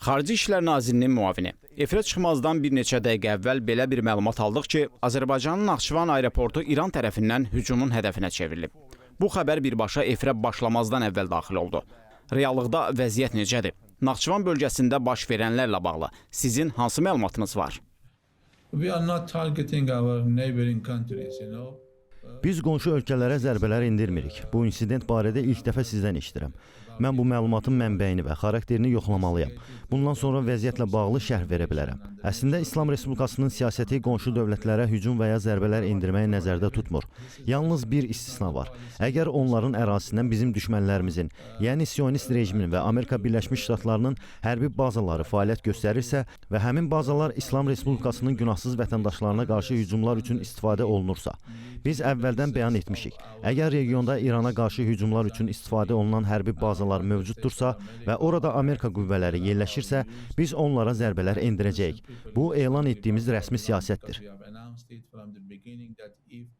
Xarici İşlər Nazirinin müavini. Efirə çıxmazdan bir neçə dəqiqə əvvəl belə bir məlumat aldıq ki, Azərbaycanın Naxçıvan aeroportu İran tərəfindən hücumun hədəfinə çevrilib. Bu xəbər birbaşa efirə başlamazdan əvvəl daxil oldu. Reallıqda vəziyyət necədir? Naxçıvan bölgəsində baş verənlərlə bağlı sizin hansı məlumatınız var? We are not targeting our neighboring countries, Biz qonşu ölkələrə zərbələr endirmirik. Bu insident barədə ilk dəfə sizdən eşidirəm. Mən bu məlumatın mənbəyini və xarakterini yoxlamalıyam. Bundan sonra vəziyyətlə bağlı şərh verə bilərəm. Əslində İslam Respublikasının siyasəti qonşu dövlətlərə hücum və ya zərbələr endirməyi nəzərdə tutmur. Yalnız bir istisna var. Əgər onların ərazisindən bizim düşmənlərimizin, yəni Siyonist rejimin və Amerika Birləşmiş Ştatlarının hərbi bazaları fəaliyyət göstərirsə və həmin bazalar İslam Respublikasının günahsız vətəndaşlarına qarşı hücumlar üçün istifadə olunursa, biz əvvəldən bəyan etmişik. Əgər regionda İrana qarşı hücumlar üçün istifadə olunan hərbi bazalar mövcuddursa və orada Amerika qüvvələri yerləşirsə, biz onlara zərbələr endirəcəyik. Bu, elan etdiyimiz rəsmi siyasətdir.